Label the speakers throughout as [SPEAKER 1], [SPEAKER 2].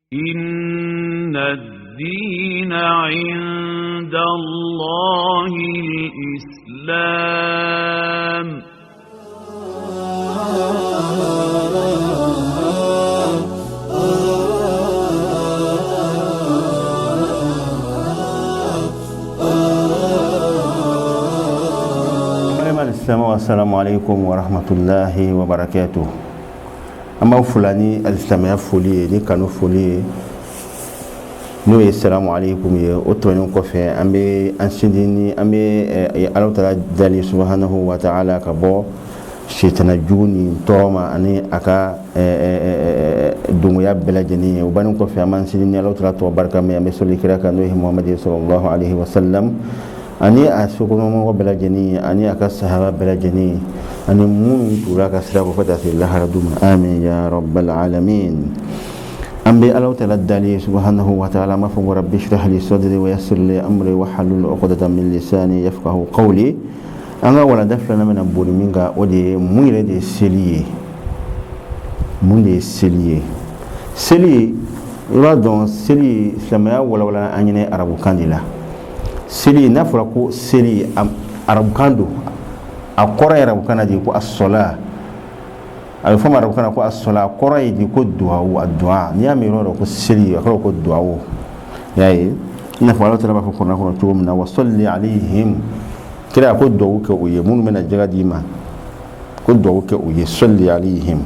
[SPEAKER 1] إن الدين عند الله الإسلام.
[SPEAKER 2] السلام عليكم ورحمة الله وبركاته. أما فلاني الإسلامية فولي ني كانوا فولي نو السلام عليكم يا أتمنى كفي أمي أنسدني أمي الله تعالى دليل سبحانه وتعالى كبو شيطان جوني توما أني أكا دنيا بلادني وبنو كفي أمان سدني الله تعالى تبارك أمي سولي كراك نوح محمد صلى الله عليه وسلم ani asukuno mo belajeni ani akasahaba belajeni ani mun turaka sira ko fata fi lahara duma amin ya rabbal alamin ambi allah ta'ala dali subhanahu wa ta'ala ma fa rabbi shrah li sadri wa yassir li amri wa halul 'uqdatan min lisani yafqahu qawli anga wala daflana mena buri minga ode muire de selier mun de selier ira don seli islamaya wala anyene arabu kandila seli nafra ko seli arabu kando akora arabu kana di ko as-sala al fama arabu kana ko as-sala akora di ko du'a wa du'a ni amiro ko seli akora ko du'a yayi nafa Allah ta'ala ko kona ko to mna wa salli alaihim kira ko du'a ko uye mun mena jaga dima ko du'a ko uye salli alaihim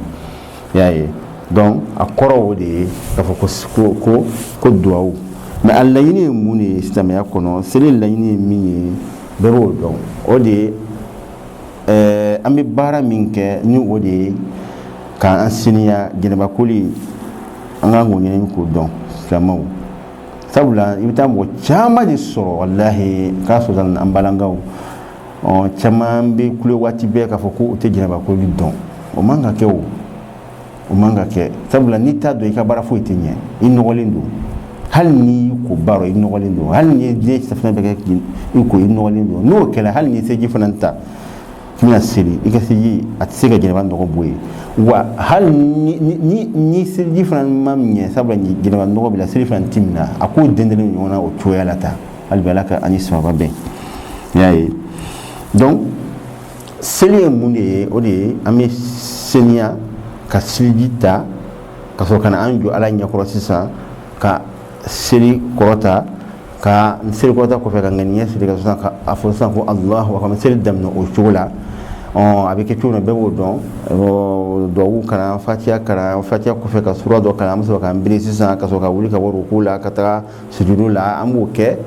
[SPEAKER 2] yayi donc akora wode dafa ko du'a mais Allah yini muni islamaya kono seli la yini mi bebo don odi ami bara minke ni odi ka ansinia geneba kuli anga ngoni ko don islamaw sabula ibta mo chama di soro wallahi kaso dan ambalangaw o chama mbi kuli wati be ka foko te geneba kuli don o manga ke sabula nita do ka bara fo itinye inogolindo hal ni ko baro ibn walindo hal ni je safna be ko ibn walindo no kala hal ni seji fananta mina siri ikasiji atsiga jene bando ko boye wa hal ni seji fan mamnya sabra ni jene bando ko bila siri fan timna ako dendele ni wona o toyalata hal balaka ani sawaba be yayi donc seli munde odi ami senia ka silita ka so kana anju ala nya ko sisa ka siri korota ka siri korota ko feka ngani siri ka sanka afosan ko Allah wa kama siri damno o chula on avec tout no bebo don do kana fatiha ko feka sura do kana muso ka mbili sisa ka so ka wuli ka woro kula ka ta sujudu la amuke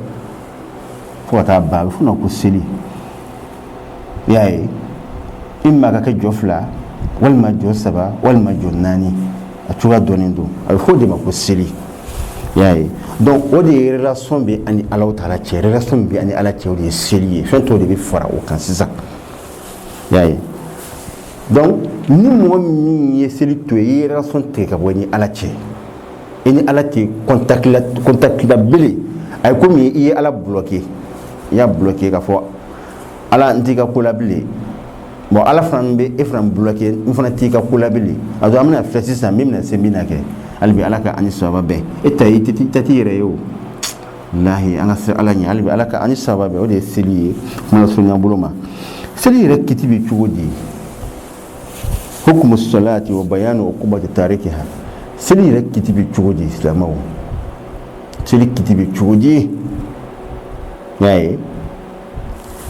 [SPEAKER 2] fo ta ba fu no ko siri yayi imma ka jofla wal ma josaba wal ma jonnani a chura donindo al fo de ma ko siri yayi donc o de relation bi ani Allah Ta'ala ce relation bi ani Allah ce o de sérieux fento de bi fara o kan sisan yayi donc ni mo mi ye seli to ye relation te ka woni Allah ce ini Allah te contact la bele ay ko mi ye Allah bloqué ya bloqué ka fo Allah ndika ko la bele bon Allah frambe e fram bloqué in fana ti ka ko la bele ado amna fessisa mimna semina ke albi alaka ani sababe etayi tatire yo wallahi anga se alani albi alaka ani sababe o de seliye mo sunya buluma seli rek kitibi chugodi hukmu salati wa bayanu uqubati tarikiha seli rek kitibi chugodi islamaw seli kitibi chugodi yayi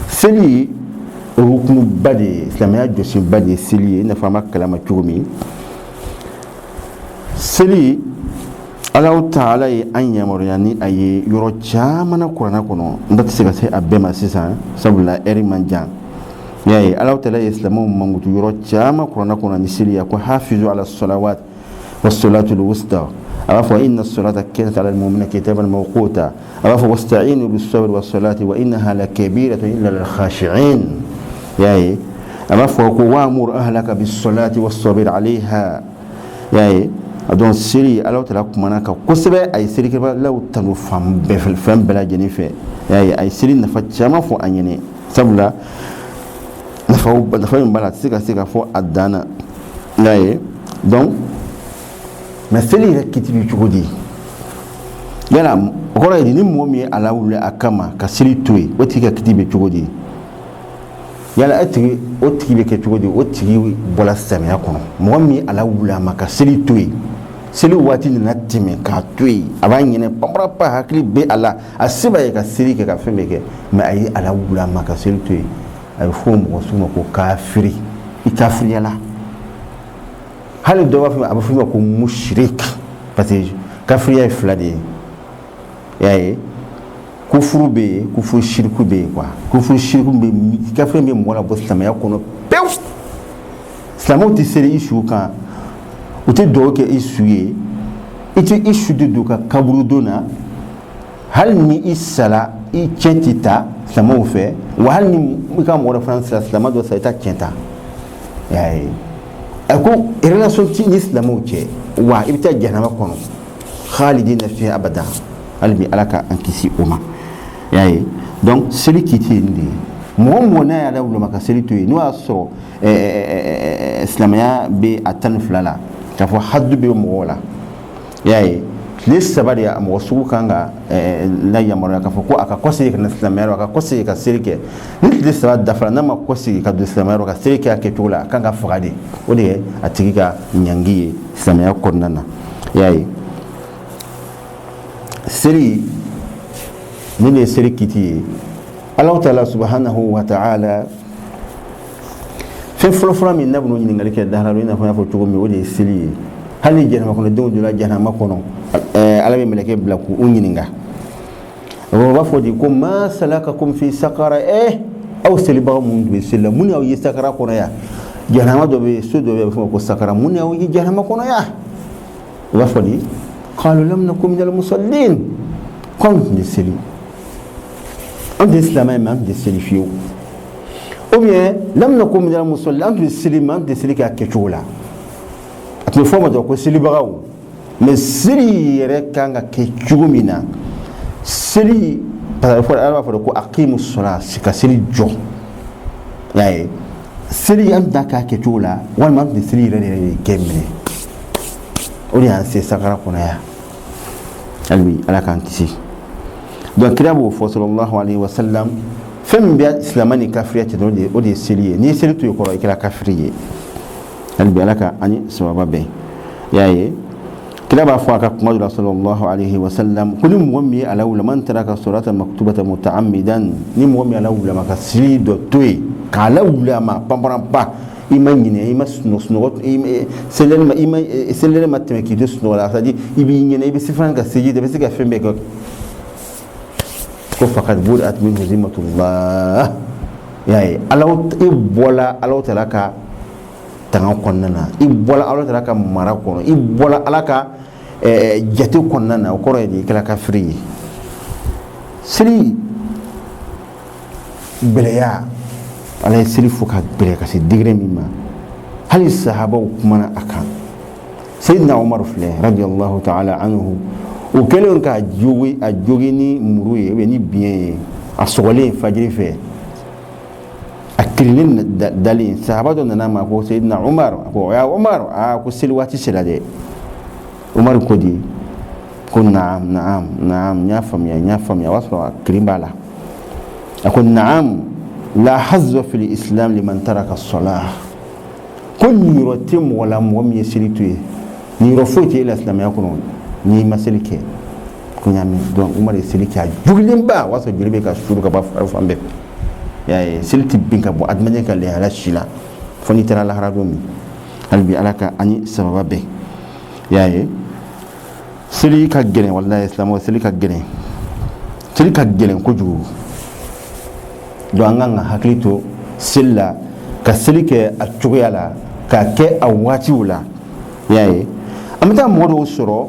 [SPEAKER 2] seli hukmu bade islamaya josin bade seli na fama kalama chugumi seli Allah Ta'ala yi anya maryani ayi yoro jamana Qur'ana kono ndati sega sai abema sisa sabula eri manjan yayi Allah Ta'ala islamu mangutu yoro jama Qur'ana kono ni seli ya ko hafizu ala salawat was salatu al wusta afa inna as-salata kanat ala al-mu'minina kitaban mawquta afa wasta'inu bis sabri was salati wa innaha lakabiratun illa lil khashi'in yayi afa ko wa'mur ahlaka bis salati was sabri 'alayha yayi adon siri Allah Ta'ala kumana ka kosebe ay siri ke ba law tanu fam bela jeni fe yayi ay siri na fa chama fo anyene sabla na fa mbala sika fo adana yayi donc mais siri rek kitibi chugodi yala o kɔrɔ ye ni mɔgɔ min ye ala wuli a kama ka seli to yen o tigi ka kiti bɛ cogo di yala o tigi bɛ kɛ cogo di o tigi bɔra samiya kɔnɔ mɔgɔ min ye ala wuli a ma ka seli to yen seli waati nana tɛmɛ k'a to yen a b'a ɲinɛ panparapa hakili bɛ a la a se b'a ye ka seli kɛ ka fɛn bɛɛ kɛ mɛ a ye ala wuli a ma ka seli to yen a bɛ fɔ mɔgɔ sugu ma ko kafiri i kafiriyala hali dɔw b'a fɔ a bɛ fɔ ma ko mushrik parce que kafiriya ye fila de ye y'a ye kufuru bɛ yen kufuru shiriku bɛ yen quoi kufuru shiriku bɛ kafiri bɛ mɔgɔ la bɔ silamɛya kɔnɔ pewu silamɛw tɛ seli i su kan u tɛ dugawu kɛ i su ye i tɛ i su de don ka kaburu don na hali ni i sala i cɛn tɛ ta silamɛw fɛ wa hali ni i ka mɔgɔ dɔ fana sara silamɛ dɔ sara i ta cɛn ta y'a ye a ko relation ti ni silamɛw cɛ wa i bɛ taa jahanama kɔnɔ khalidina fiha abada hali bi ala ka an kisi o ma y'a ye donc seli kiti ye nin de ye mɔgɔ mɔgɔ n'a y'a wulama ka seli to yen n'o y'a sɔrɔ silamɛya bɛ a 12 la k'a fɔ hadu bɛ mɔgɔw la y'a ye tile 3 de a mɔgɔ sugu kan ka la yamaruya k'a fɔ ko a ka kɔsegin ka na silamɛya la a ka kɔsegin ka seli kɛ ni tile 3 dafara n'a ma kɔsegin ka don silamɛya la ka seli kɛ a kɛcogo la a kan ka faga de o de ye a tigi ka ɲangi ye silamɛya kɔnɔna na y'a ye seli ni de ye seli kiti ye Allahu Ta'ala subhanahu wa ta'ala fɛn fɔlɔ-fɔlɔ min n'a bɛna ɲininkali kɛ dahara i n'a fɔ n y'a fɔ cogo min o de ye seli ye hali ni jahanama kɔnɔ denw donna jahanama kɔnɔ ala bɛ mɛlɛkɛ bila k'u ɲininka o b'a fɔ de ko ma salakakum fi sakara aw selibaga minnu tun bɛ seli la mun y'aw ye sakara kɔnɔ yan jahanama dɔ bɛ yen so dɔ bɛ yen a bɛ fɔ o ma ko sakara mun y'aw ye jahanama kɔnɔ yan o b'a fɔ de qalu lam nakum minal musallin ko anw tun tɛ seli an tun ye silamɛ ye mɛ an tun tɛ seli fiyewu ou bien lam nakum minal musallin an tun bɛ seli mɛ an tun tɛ seli kɛ a kɛcogo la a tun bɛ fɔ o ma dɔrɔn ko selibagaw mɛ seli yɛrɛ kan ka kɛ cogo min na seli parce que ala b'a fɔ ko aqimu sola ka seli jɔ y'a ye seli an tun k'a kɛcogo la walima an tun tɛ seli yɛrɛ de kɛ minɛ o de y'an se sakara kɔnɔ yan hali bi ala k'an kisi donc kira b'o fɔ sallallahu alayhi wa sallam fɛn min bɛ silamɛ ni kafiriya cɛ dɔrɔn o de ye seli ye n'i ye seli to yen kɔrɔ i kɛra kafiri ye hali bi ala ka an ni sababa bɛn y'a ye kira b'a fɔ a ka kuma dɔ la sallallahu alayhi wa sallam ko ni mɔgɔ min ye ala wula man taraka salata maktubata muta'ammidan ni mɔgɔ min ala wula ma ka seli dɔ to yen k'a la wula ma panparanpa i ma ɲinɛ i ma sunɔgɔ selɛri ma tɛmɛ k'i to sunɔgɔ la c'est à dire i b'i ɲinɛ i bɛ se fana ka seji i bɛ se ka fɛn bɛɛ kɛ ko faqad bu'at minhu zimmatullah y'a ye ala i bɔla ala tala ka tanga kɔnɔna na i bɔla ala tala ka mara kɔnɔ i bɔla ala ka jate kɔnɔna na o kɔrɔ ye de i kɛra kafiri ye seli gɛlɛya ala ye seli fo ka gɛlɛya ka se degré min ma hali sahabaw kumana a kan Sayyidina Umar filɛ radiyallahu ta'ala anhu o kɛlen ka jogi ni muru ye ou ni biɲɛ ye a sɔgɔlen fajiri fɛ a kirilen dalen sahaba dɔ nana ma ko Sayyidina Umar ko ya Umar ko seli waati sera dɛ Umar ko di ko naam n y'a faamuya o y'a sɔrɔ a kirin b'a la a ko naam la hazza fil islam liman taraka as-salah ko niyɔrɔ tɛ mɔgɔ la mɔgɔ min ye seli to ye niyɔrɔ foyi tɛ e la silamɛya kɔnɔ n'i ma seli kɛ ko ɲa min donc Umar ye seli kɛ a jugulenba o y'a sɔrɔ joli bɛ ka suru ka bɔ fan bɛɛ y'a ye seli tɛ bin ka bɔ adamaden ka lahala si la fo n'i taara lahara don min hali bi ala ka an ni sababa bɛn y'a ye seli ka gɛlɛn walahi silamɛw seli ka gɛlɛn kojugu donc an kan ka hakili to seli la ka seli kɛ a cogoya la k'a kɛ a waatiw la y'a ye an bɛ taa mɔgɔ dɔw sɔrɔ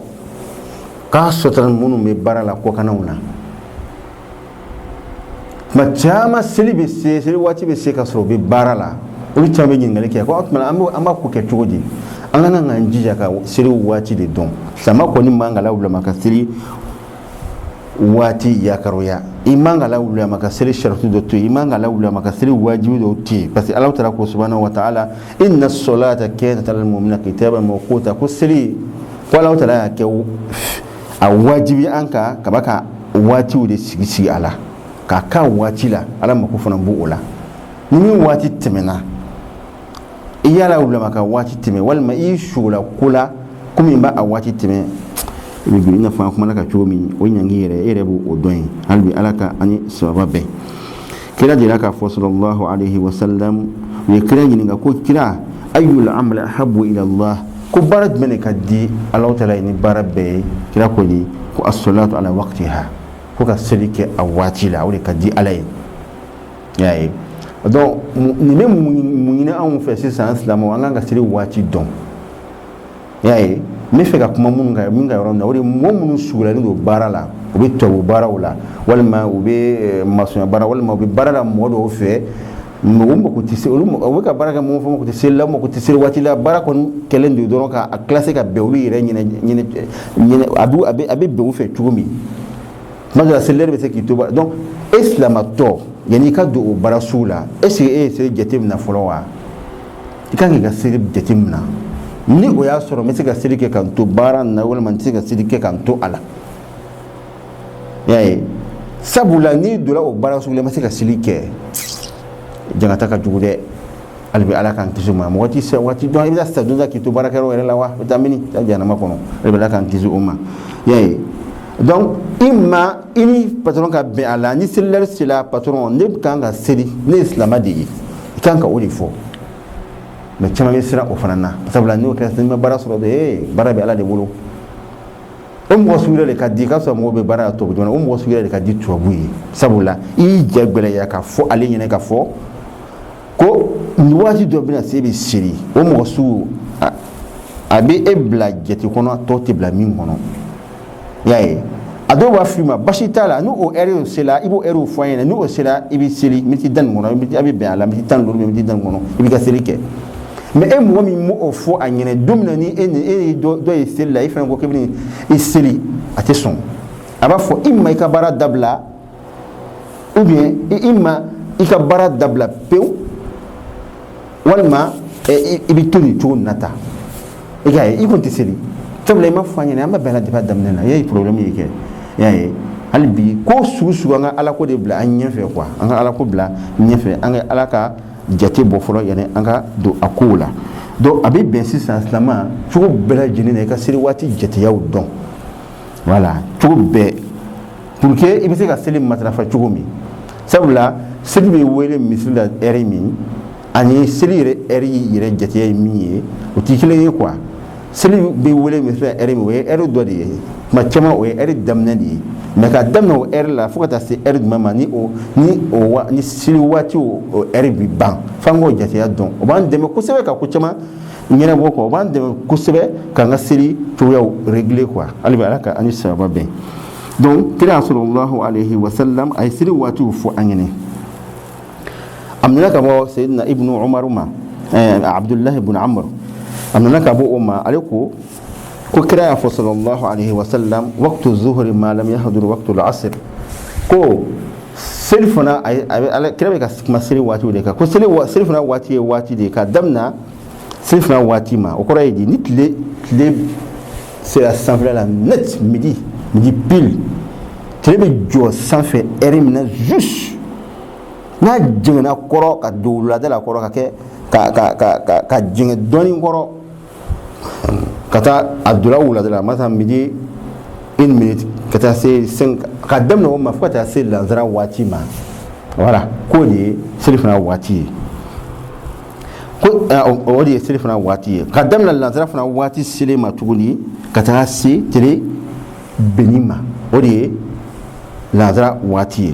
[SPEAKER 2] k'a sɔtara minnu bɛ baara la kɔkannaw na tuma caman seli waati bɛ se ka sɔrɔ u bɛ baara la olu caman bɛ ɲininkali kɛ ko o tuma an b'a ko kɛ cogo di an kana k'an jija ka seli waati de dɔn sama kɔni man ka lawulama ka seli waati yakaroya i man ka lawulama ka seli sharatu dɔ to yen i man ka lawulama ka seli wajibi dɔw to yen parce que Alahu Taala ko subhanahu wa ta'ala inna as-salata kanat 'alal mu'minina kitaban mawquta ko seli ko Alahu Taala y'a kɛ a wajibi anka ka baka wati de sigi ala ka ka wati la ala mako fana bu ola ni wati temena iyala ulama ka wati teme wal ma ishula kula kumi ba a wati teme bi ina fa kuma ka chomi o nyangi ere bu odon halbi alaka ani sababe kila dira ka sallallahu alaihi wasallam we kira ni ga ko kira ayyul amali ahabbu ila allah ko barat mene kaddi allah taala ni barabe kira ko ni ko as-salatu ala waqtiha ko ka selike awati la wala kaddi alay yayi donc ni même muina an fa c'est ça islam wanga ga seli wati don yayi me fe ka kuma mun ga yoro na wori mun sugula ni do barala o be to barawla wala ma o be masun bara wala ma o be barala modo fe mo ko tisi o ka baraka mo fo ko tisi la mo ko tisi wati la baraka kelen do don ka classique ka bewlu yire nyine adu abe bewu fe tugumi ma da selere be se ki to donc islam to yani ka do barasula c'est jetim na folowa ikangi ga sirib jetim na ni o ya soro me se ga sirike kan to baran na wala man se ga sirike kan to ala yayi sabula ni do la o barasula me se ga sirike jangata ka jugude albi ala kan tizuma mo wati se wati do ida sta do ki to barakero wala wa vitamini ta jana makono albi ala kan tizuma yayi donc imma ini patron ka be ala ni seller sila patron ne kan ga seri ne islam adi kan ka wori fo me chama me sira o fanana sabla ni o ka sen me bara soro de bara be ala de bolo mo suure le ka di ka so mo be bara to do mo suure le ka di to buyi sabula I jagbele ya ka fo ale nyene ka fo ko ni wati do bina sebi siri o mo su abi ebla jeti kono to te bla min kono yayi ado wa fima bashitala nu o ere sela ibo ere foyena nu o sela ibi seli miti dan mono miti abi be ala miti tan lolu miti dan mono ibi ga seli ke me e mo mi mo o fo anyene domna ni eni do e sela ifan go kebni e seli ateson aba fo imma ka bara dabla ou bien imma ka bara dabla pew walma ibi tuni tu nata e ga e konti seli tabla ma fo anyene amba bela de ba damna yayi problème yake yayi halbi ko susu nga ala ko de bla anya fe quoi anga ala ko bla nya fe anga ala ka jati bo folo yani anga do akula do abi ben sisa islama fu bela jini ne ka siri wati jati yaw don voilà tout be pour que ibi se ka selim matrafa chugumi sabula sirbe wele misla erimi ani sirire eri yire jati mi o tikile quoi seli be wele misla erimi we eru do de ma chama o eri damna di me ka damna o eri la fukata se eri mama ni o ni sili wati o eri bi ban fango jati ya don o ban deme ko sebe ka ko chama nyene boko o ban deme ko sebe ka nga sili to ya régler quoi ali alaka ani sababa ben donc kira sallallahu alayhi wa sallam ay sili wati fu angene amna ka mo sayyidina ibnu umar abdullah ibn amr amna ka bo umma aliko ko kira sallallahu alayhi wa sallam waqtu zuhri ma lam yahdur waqtu al-asr ko silfuna ay kira ka masiri wati de ka ko silfuna wati de ka damna silfuna wati ma o kora yi nitle c'est la sanfla la net midi pile trebe jo sanfé erimna juste na jingna koro ka dowla de la koro ka ke ka jinga doni koro kata abdullah wala de la masa midi 1 minute kata c'est 5 kadam no ma fata c'est lanzara wati ma voilà ko ni silifna wati ko o di silifna wati kadam la lanzara fna wati silima tuguni kata c'est tele benima o di lanzara wati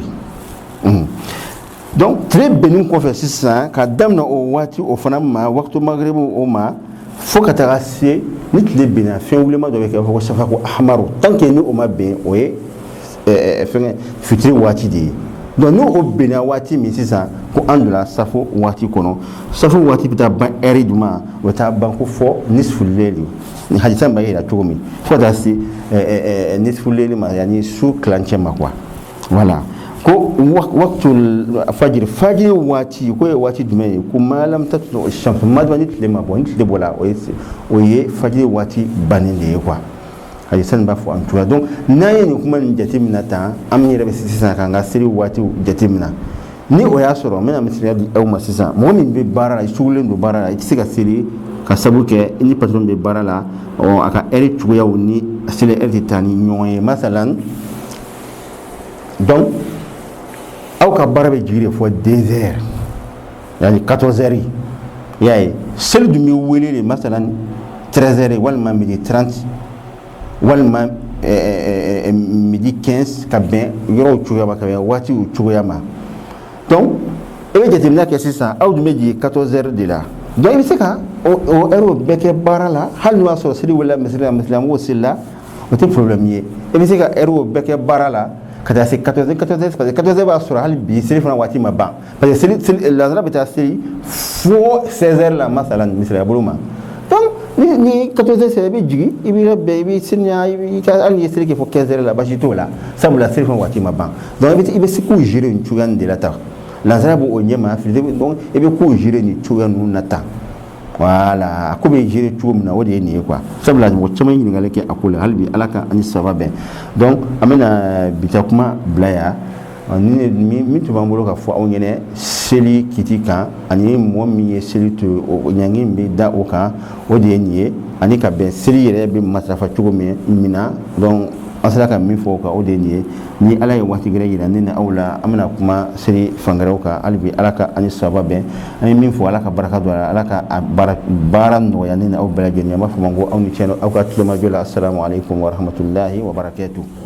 [SPEAKER 2] donc très benin ko fait ça kadam na o wati o fana ma waqtu maghrib o ma fokata c'est nit le bena fin wulema do ke ko safa ko ahmaru tant que ni o ma ben o e fin fitri wati di donc no o bena wati mi sisa ko andula safo wati kono safo wati bita ban eri duma wata ban ko fo nisful leli ni hadisa ba ila tomi fota si nisful leli ma yani su clanche ma quoi voilà ko waqtul fajr wati ko wati dume ko malam tatlu ash-shams madwanit lema bonit de bola o ye fajr wati baninde quoi hadisan ba fo am tuwa donc naye ni kuma ni jatimina ta am ni rebe sisa kan ga siri wati jatimina ni o ya soro mena misiri di aw masisa mo min be bara la sulen do bara la iti ga siri ka sabuke ni patron be bara la o aka eri tuya woni sile eri tani nyoye masalan donc aw ka bara be jire fo 2 heures yani 14 heures yaay sel du mi welele masalan 13 heures wal ma midi 30 wal ma midi 15 ka ben yoro tuya ba ka wati tuya ma donc ebe jatimina ke sisa aw du meji 14 heures de là donc il sait ka o ero beke bara la hal wa so sidi wala muslim wo silla o te problème ye ebe sait ka ero beke bara la kada c'est 14 parce que 14 ba sura hal bi sili fana wati ma ba parce que sili la zara beta sili fo 16 heures la masalan misra buluma donc ni 14 heures c'est be jigi ibi la baby sinya ibi ka al yesri ke fo 15 heures la ba jito la sabula sili fana wati ma ba donc ibe siku jire une tugan de la ta la zara bo onyema fi donc ibe ko jire ni tugan nu nata voilà ko be jire tuum na wodi ni quoi sabla wo chama ni ngale ke akula halbi alaka ani sababe donc amena bitakuma blaya ni mi to bambulo ka fo awnyene seli kitika ani mo mi seli to o nyangi mbi da o ka wodi ni ani ka be seli yere be masafa tugo mi mina donc asalaka min fo ka wodi ni ala wati gere yira ni awla amna kuma seli fangaraw ka albi alaka ani sababe ani min fo alaka baraka do alaka bara no ya ni aw bala jeni ma fo mango aw ni cheno aw ka tulama jola assalamu alaikum wa rahmatullahi wa barakatuh.